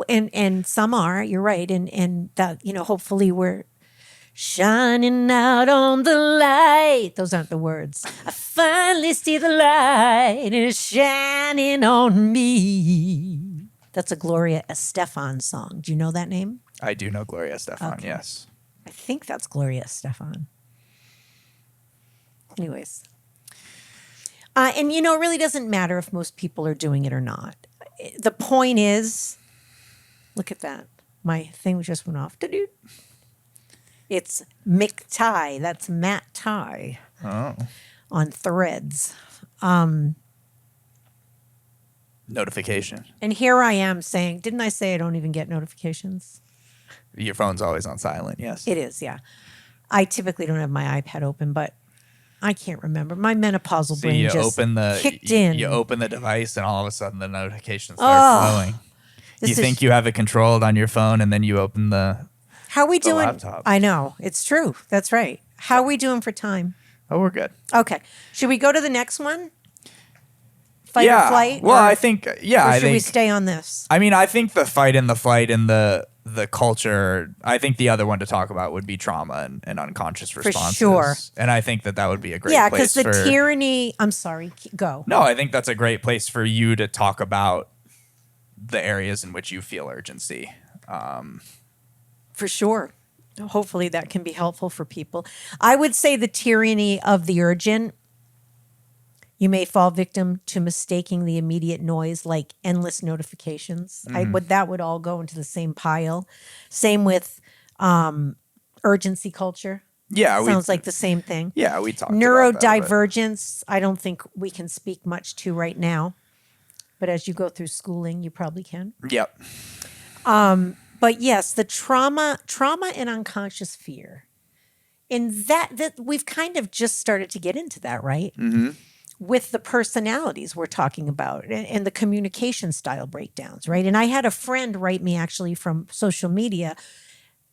And some are, you're right. And that, hopefully we're shining out on the light. Those aren't the words. I finally see the light is shining on me. That's a Gloria Estefan song. Do you know that name? I do know Gloria Estefan, Okay. yes. I think that's Gloria Estefan. Anyways. And, it really doesn't matter if most people are doing it or not. The point is, look at that. My thing just went off. Doo-doo. It's Mick Ty. That's Matt Ty on Threads. Notification. And here I am saying, didn't I say I don't even get notifications? Your phone's always on silent, yes. It is, yeah. I typically don't have my iPad open, but I can't remember. My menopausal brain you just kicked you, in. You open the device and all of a sudden the notifications start flowing. You think you have it controlled on your phone and then you open the How we doing? laptop. I know. It's true. That's right. How are we doing for time? Oh, we're good. Okay. Should we go to the next one? Fight or flight? Well, or, I think, or I should we think, stay on this? I mean, I think the fight and the flight and the culture, I think the other one to talk about would be trauma and unconscious responses. sure. And I think that would be a great Yeah, place because the for... tyranny... I'm sorry. Go. No, I think that's a great place for you to talk about the areas in which you feel urgency. For sure. Hopefully that can be helpful for people. I would say the tyranny of the urgent. You may fall victim to mistaking the immediate noise like endless notifications. That would all go into the same pile. Same with urgency culture. Yeah. Sounds like the same thing. Yeah, we talked about that, Neurodivergence, I don't think we can speak much to right now. But as you go through schooling, you probably can. Yep. But yes, the trauma and unconscious fear. And that we've kind of just started to get into that, right? Mm-hmm. With the personalities we're talking about and the communication style breakdowns, right? And I had a friend write me actually from social media.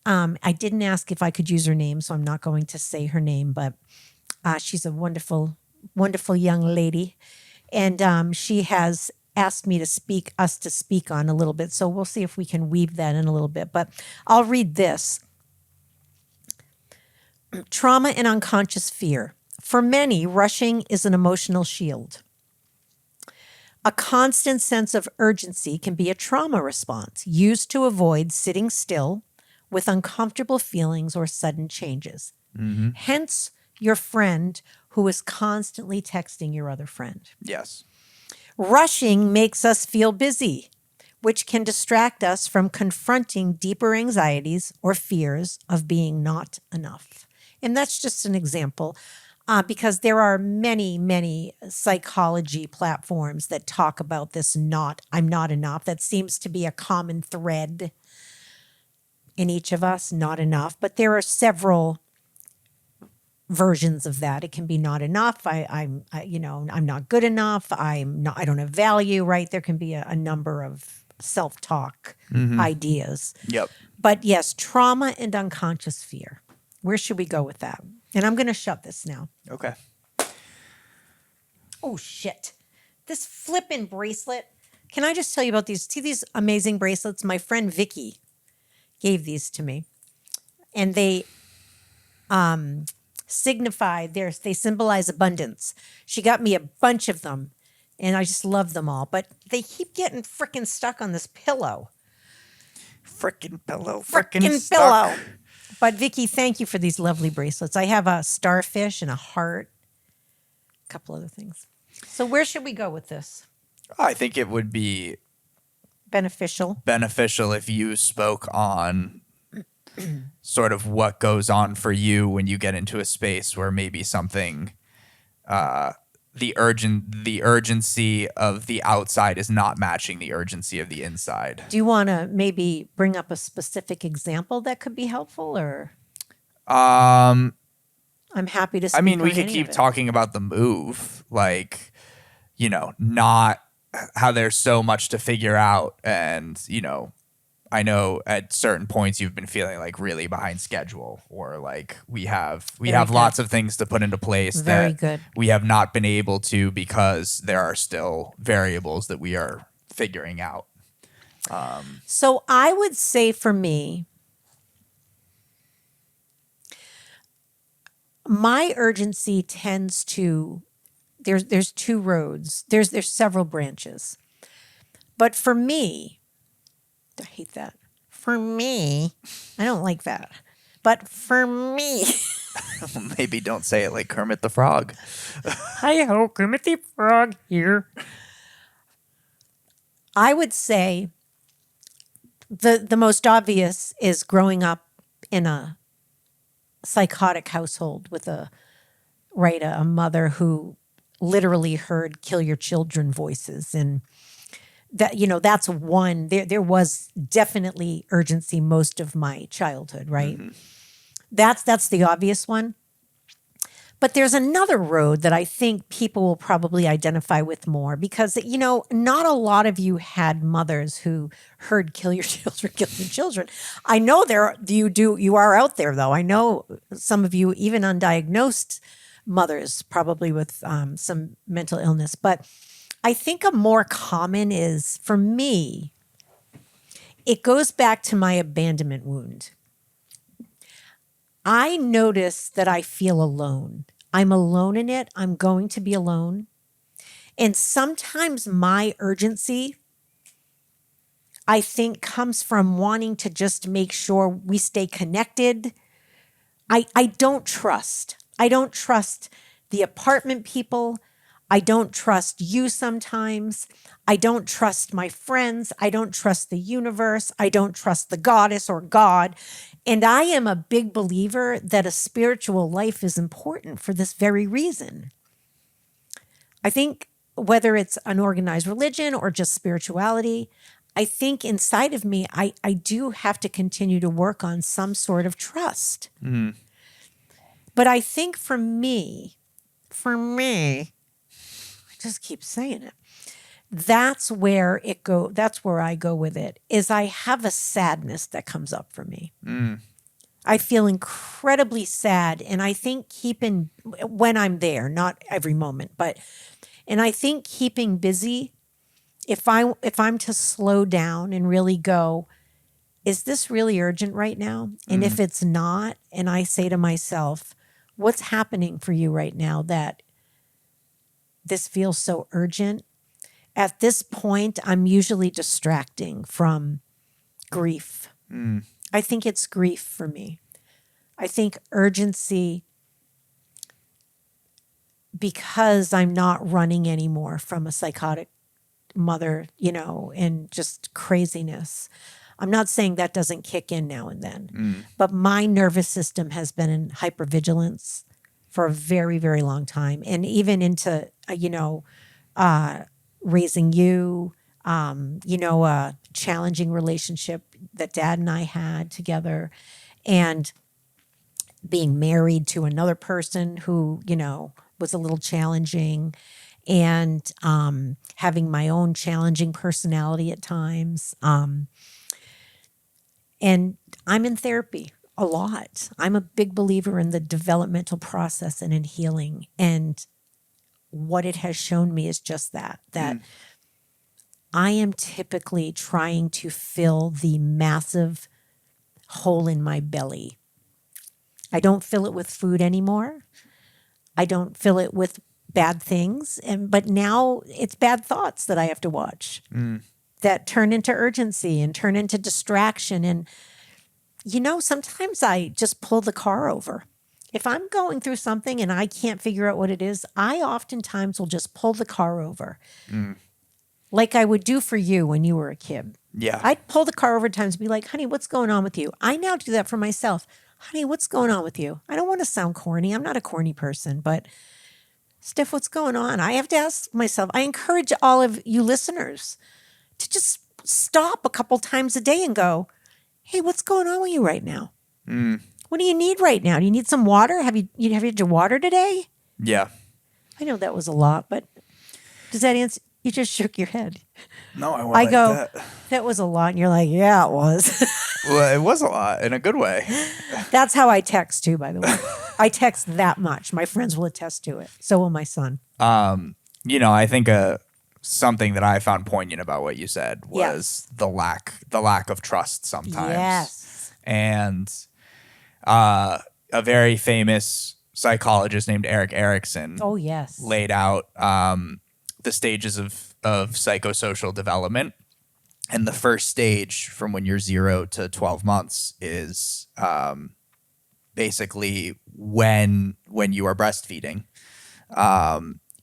I didn't ask if I could use her name, so I'm not going to say her name, but she's a wonderful, wonderful young lady. And she has asked me to speak on a little bit. So we'll see if we can weave that in a little bit. But I'll read this. Trauma and unconscious fear. For many, rushing is an emotional shield. A constant sense of urgency can be a trauma response used to avoid sitting still with uncomfortable feelings or sudden changes. Mm-hmm. Hence, your friend who is constantly texting your other friend. Yes. Rushing makes us feel busy, which can distract us from confronting deeper anxieties or fears of being not enough. And that's just an example. Because there are many, many psychology platforms that talk about this I'm not enough. That seems to be a common thread in each of us, not enough. But there are several versions of that. It can be not enough. I'm not good enough. I don't have value, right? There can be a number of self-talk ideas. Yep. But yes, trauma and unconscious fear. Where should we go with that? And I'm going to shut this now. Okay. Oh, shit. This flippin' bracelet. Can I just tell you about these? See these amazing bracelets? My friend Vicky gave these to me. And they they symbolize abundance. She got me a bunch of them. And I just love them all. But they keep getting frickin' stuck on this pillow. Frickin' pillow. Frickin' pillow. But Vicky, thank you for these lovely bracelets. I have a starfish and a heart, a couple other things. So where should we go with this? I think it would be beneficial if you spoke on sort of what goes on for you when you get into a space where maybe something, the urgency of the outside is not matching the urgency of the inside. Do you want to maybe bring up a specific example that could be helpful, or? I'm happy to speak I mean, we on could any keep of it. talking about the move, like, not how there's so much to figure out. And, I know at certain points you've been feeling like really behind schedule, or like we have Very lots good. of things to put into place Very that good. we have not been able to because there are still variables that we are figuring out. So I would say for me, my urgency tends to there's two roads. There's several branches. But for me, I hate that. For me, I don't like that. But for me, Maybe don't say it like Kermit the Frog. hi-ho, Kermit the Frog here. I would say the most obvious is growing up in a psychotic household with a mother who literally heard "kill your children" voices, and that's one. There was definitely urgency most of my childhood, right? That's the obvious one. But there's another road that I think people will probably identify with more because, not a lot of you had mothers who heard "kill your children, kill your children." I know you are out there though. I know some of you, even undiagnosed mothers, probably with some mental illness. But I think a more common is, for me, it goes back to my abandonment wound. I notice that I feel alone. I'm alone in it. I'm going to be alone. And sometimes my urgency, I think, comes from wanting to just make sure we stay connected. I don't trust. I don't trust the apartment people. I don't trust you sometimes. I don't trust my friends. I don't trust the universe. I don't trust the goddess or God. And I am a big believer that a spiritual life is important for this very reason. I think whether it's an organized religion or just spirituality, I think inside of me, I do have to continue to work on some sort of trust. But I think for me, I just keep saying it. That's where I go with it, is I have a sadness that comes up for me. I feel incredibly sad. And I think when I'm there, not every moment, and I think keeping busy, if I'm to slow down and really go, is this really urgent right now? And if it's not, and I say to myself, what's happening for you right now that this feels so urgent? At this point, I'm usually distracting from grief. I think it's grief for me. I think urgency, because I'm not running anymore from a psychotic mother, and just craziness. I'm not saying that doesn't kick in now and then, but my nervous system has been in hypervigilance for a very, very long time. And even into, raising you, a challenging relationship that Dad and I had together, and being married to another person who, was a little challenging, and having my own challenging personality at times. And I'm in therapy a lot. I'm a big believer in the developmental process and in healing. And what it has shown me is just that I am typically trying to fill the massive hole in my belly. I don't fill it with food anymore. I don't fill it with bad things. But now it's bad thoughts that I have to watch that turn into urgency and turn into distraction. And, sometimes I just pull the car over. If I'm going through something and I can't figure out what it is, I oftentimes will just pull the car over. Like I would do for you when you were a kid. Yeah. I'd pull the car over at times and be like, honey, what's going on with you? I now do that for myself. Honey, what's going on with you? I don't want to sound corny. I'm not a corny person, but Steph, what's going on? I have to ask myself. I encourage all of you listeners to just stop a couple times a day and go, hey, what's going on with you right now? What do you need right now? Do you need some water? Have you had your water today? Yeah. I know that was a lot, but does that answer? You just shook your head. No, I went I like go, that. that was a lot. And you're like, yeah, it was. Well, it was a lot in a good way. That's how I text too, by the way. I text that much. My friends will attest to it. So will my son. I think something that I found poignant about what you said was the lack of trust sometimes. Yes. And a very famous psychologist named Erik Erikson Oh, yes. laid out the stages of psychosocial development. And the first stage from when you're 0 to 12 months is basically when you are breastfeeding,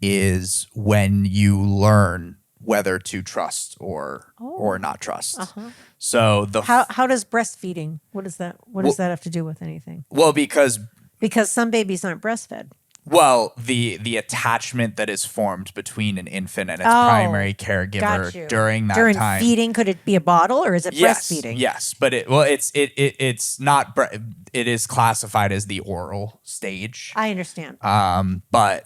is when you learn whether to trust or not trust. Uh-huh. So How does breastfeeding? What does that have to do with anything? well because some babies aren't breastfed. Well, the attachment that is formed between an infant and its primary caregiver during that time. Feeding, could it be a bottle or is it breastfeeding? Yes, but it's not. It is classified as the oral stage. I understand. But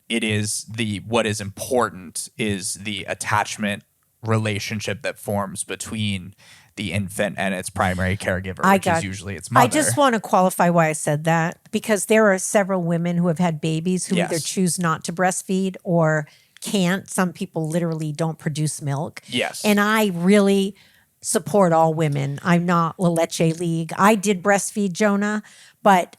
it is what is important is the attachment relationship that forms between the infant and its primary caregiver, which is usually its mother. I just want to qualify why I said that, because there are several women who have had babies who either choose not to breastfeed or can't. Some people literally don't produce milk. Yes. And I really support all women. I'm not La Leche League. I did breastfeed Jonah, but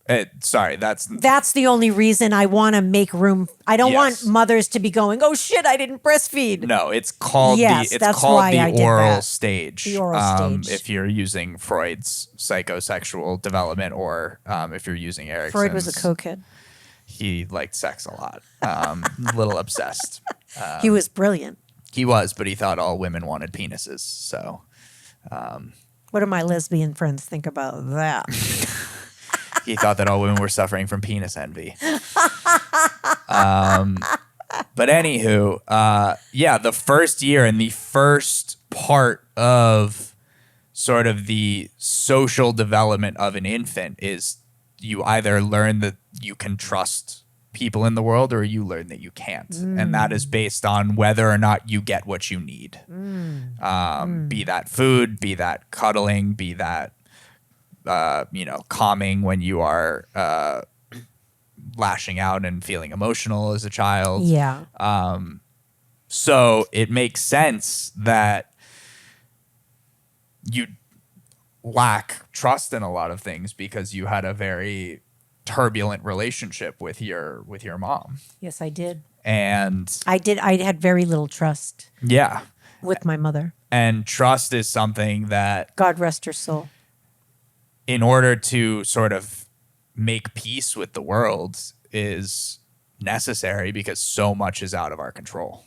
that's the only reason I want to make room. I don't want mothers to be going, oh shit, I didn't breastfeed. No, it's called the oral stage. The oral stage. If you're using Freud's psychosexual development, or if you're using Erickson's. Freud was a cokehead. He liked sex a lot. A little obsessed. He was brilliant. He was, but he thought all women wanted penises. So, what do my lesbian friends think about that? He thought that all women were suffering from penis envy. But anywho, the first year and the first part of sort of the social development of an infant is you either learn that you can trust people in the world or you learn that you can't. And that is based on whether or not you get what you need. Be that food, be that cuddling, be that calming when you are lashing out and feeling emotional as a child. Yeah. So it makes sense that you lack trust in a lot of things because you had a very turbulent relationship with your mom. Yes, I did. And I had very little trust. Yeah. With my mother. And trust is something that, God rest her soul, in order to sort of make peace with the world, is necessary because so much is out of our control.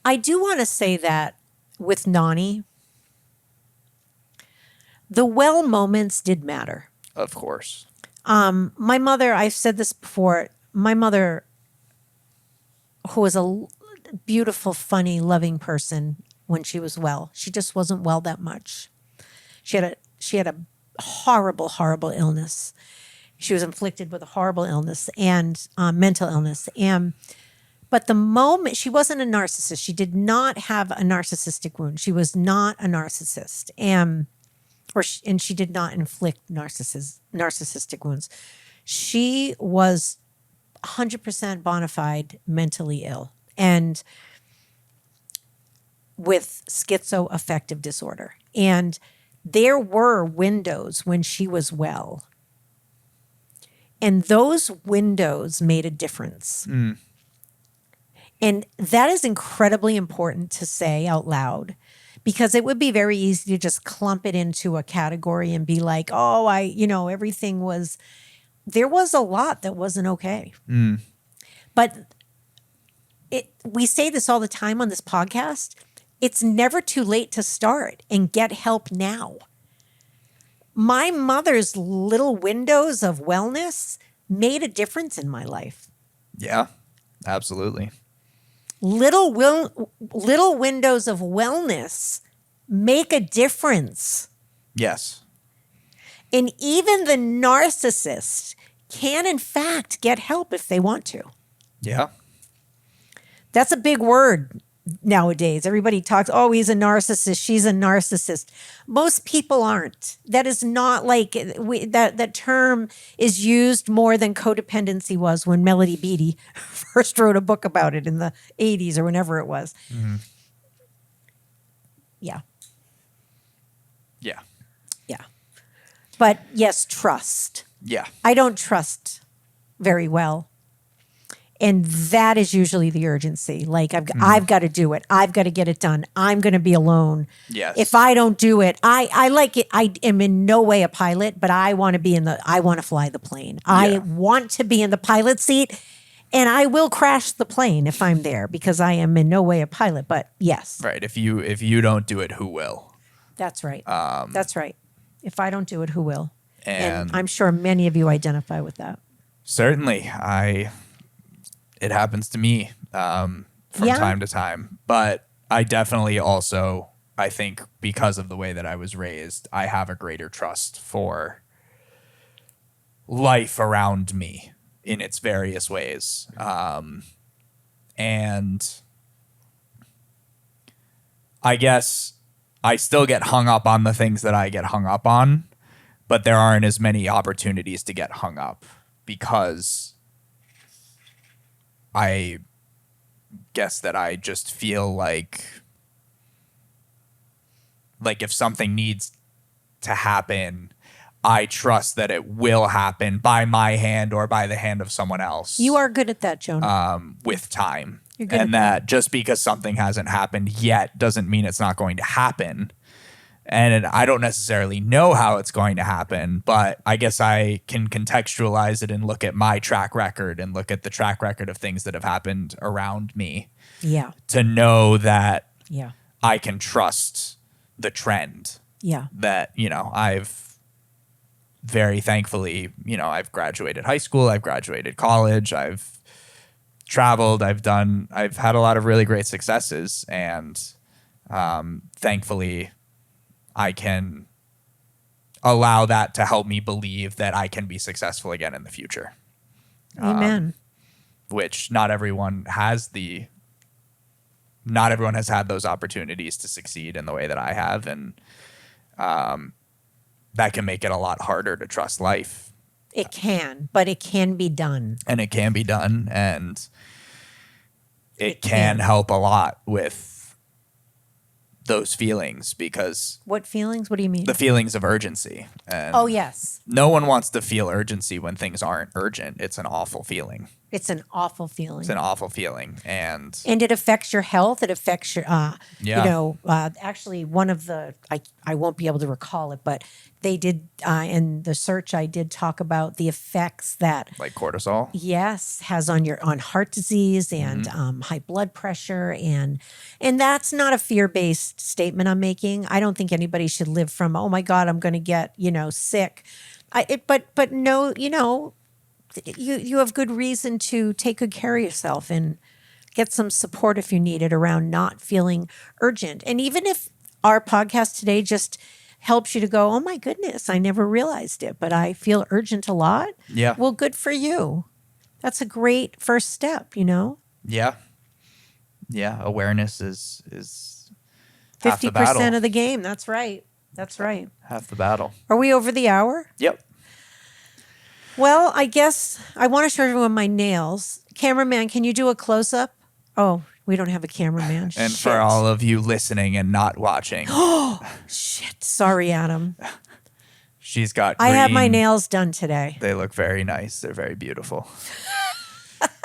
I do want to say that with Nani, the well moments did matter. Of course. My mother, I've said this before, my mother, who was a beautiful, funny, loving person when she was well, she just wasn't well that much. She had a horrible, horrible illness. She was inflicted with a horrible illness and mental illness. But the moment, she wasn't a narcissist. She did not have a narcissistic wound. She was not a narcissist. And she did not inflict narcissistic wounds. She was 100% bona fide mentally ill and with schizoaffective disorder. And there were windows when she was well. And those windows made a difference. And that is incredibly important to say out loud, because it would be very easy to just clump it into a category and be like, oh, everything was, there was a lot that wasn't okay. But we say this all the time on this podcast. It's never too late to start and get help now. My mother's little windows of wellness made a difference in my life. Yeah, absolutely. Little windows of wellness make a difference. Yes. And even the narcissist can, in fact, get help if they want to. Yeah. That's a big word nowadays. Everybody talks, oh, he's a narcissist, she's a narcissist. Most people aren't. That is not like, that term is used more than codependency was when Melody Beattie first wrote a book about it in the 80s or whenever it was. Mm-hmm. Yeah. Yeah. Yeah. But yes, trust. Yeah. I don't trust very well. And that is usually the urgency. Like I've got to do it. I've got to get it done. I'm going to be alone. Yes. If I don't do it, I like it. I am in no way a pilot, but I want to I want to fly the plane. I want to be in the pilot seat, and I will crash the plane if I'm there because I am in no way a pilot. But yes. Right. If you don't do it, who will? That's right. That's right. If I don't do it, who will? And I'm sure many of you identify with that. Certainly. It happens to me from time to time. But I definitely also, I think because of the way that I was raised, I have a greater trust for life around me in its various ways. And I guess I still get hung up on the things that I get hung up on, but there aren't as many opportunities to get hung up because I guess that I just feel like if something needs to happen, I trust that it will happen by my hand or by the hand of someone else. You are good at that, Jonah. With time. You're good And at that just because something hasn't happened yet doesn't mean it's not going to happen. And I don't necessarily know how it's going to happen, but I guess I can contextualize it and look at my track record and look at the track record of things that have happened around me. Yeah. To know that Yeah. I can trust the trend. Yeah. That, I've very thankfully, I've graduated high school, I've graduated college, I've traveled, I've had a lot of really great successes, and thankfully I can allow that to help me believe that I can be successful again in the future. Amen. Which not everyone has had those opportunities to succeed in the way that I have. And that can make it a lot harder to trust life. It can, but it can be done. And it can be done. And it can help a lot with those feelings, because what feelings? What do you mean? the feelings of urgency. And Oh, yes. no one wants to feel urgency when things aren't urgent. It's an awful feeling. It's an awful feeling. It's an awful feeling. And it affects your health. It affects your, Yeah. actually one of the, I won't be able to recall it, but they did, in the search I did talk about the effects that, like cortisol. yes, has on heart disease and high blood pressure. And that's not a fear-based statement I'm making. I don't think anybody should live from, oh my God, I'm going to get, sick. But no, you have good reason to take good care of yourself and get some support if you need it around not feeling urgent. And even if our podcast today just helps you to go, oh my goodness, I never realized it, but I feel urgent a lot. Yeah. Well, good for you. That's a great first step, Yeah. Yeah. Awareness is half the 50% battle. of the game. That's right. That's right. Half the battle. Are we over the hour? Yep. Well, I guess I want to show everyone my nails. Cameraman, can you do a close-up? Oh, we don't have a cameraman. And Shit. for all of you listening and not watching, Shit. Sorry, Adam. she's got I had my green- nails done today. They look very nice. They're very beautiful.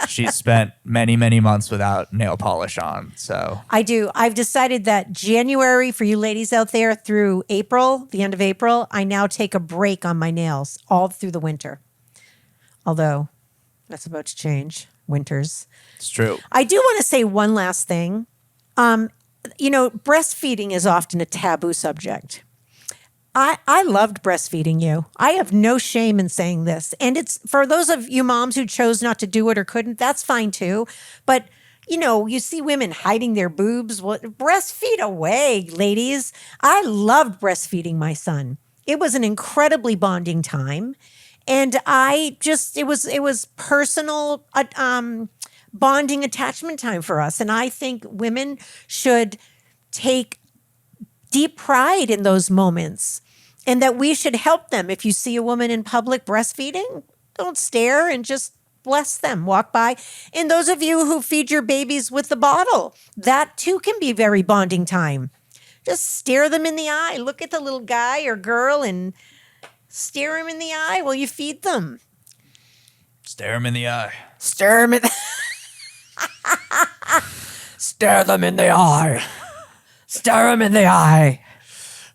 She's spent many, many months without nail polish on. So I do. I've decided that January, for you ladies out there, through April, the end of April, I now take a break on my nails all through the winter. Although that's about to change. Winters. it's true. I do want to say one last thing. Breastfeeding is often a taboo subject. I loved breastfeeding you. I have no shame in saying this. And it's for those of you moms who chose not to do it or couldn't, that's fine too. But, you see women hiding their boobs. Well, breastfeed away, ladies. I loved breastfeeding my son. it was an incredibly bonding time. And it was personal bonding attachment time for us. And I think women should take deep pride in those moments and that we should help them. If you see a woman in public breastfeeding, don't stare and just bless them, walk by. And those of you who feed your babies with the bottle, that too can be very bonding time. Just stare them in the eye. Look at the little guy or girl and stare him in the eye while you feed them. Stare him in the eye. Stare him in Stare them in the eye. Stare him in the eye.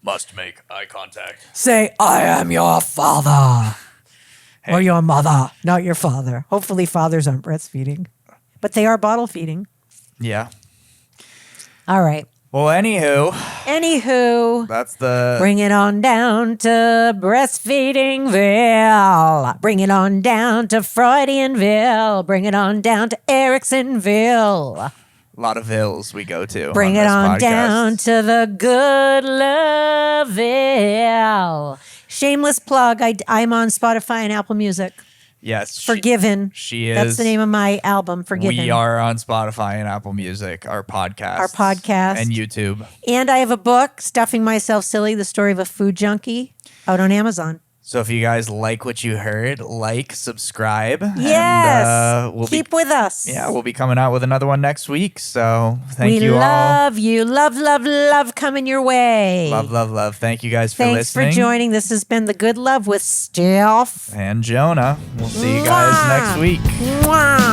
Must make eye contact. Say, I am your father. Or your mother, not your father. Hopefully fathers aren't breastfeeding. But they are bottle feeding. Yeah. All right. Well, anywho. That's bring it on down to Breastfeedingville. Bring it on down to Freudianville. Bring it on down to Ericksonville. A lot of vills we go to. Bring it on podcast. down to the Good Loveville. Shameless plug. I'm on Spotify and Apple Music. Yes. Forgiven. She is. That's the name of my album, Forgiven. We are on Spotify and Apple Music, our podcast. And YouTube. And I have a book, Stuffing Myself Silly, the story of a food junkie, out on Amazon. So if you guys like what you heard, subscribe. Yes. And, we'll keep with us. Yeah, we'll be coming out with another one next week. So thank you all. We love you. Love coming your way. Love. Thank you guys for Thanks listening. for joining. This has been The Good Love with Steph and Jonah. We'll see you guys next week. Mwah.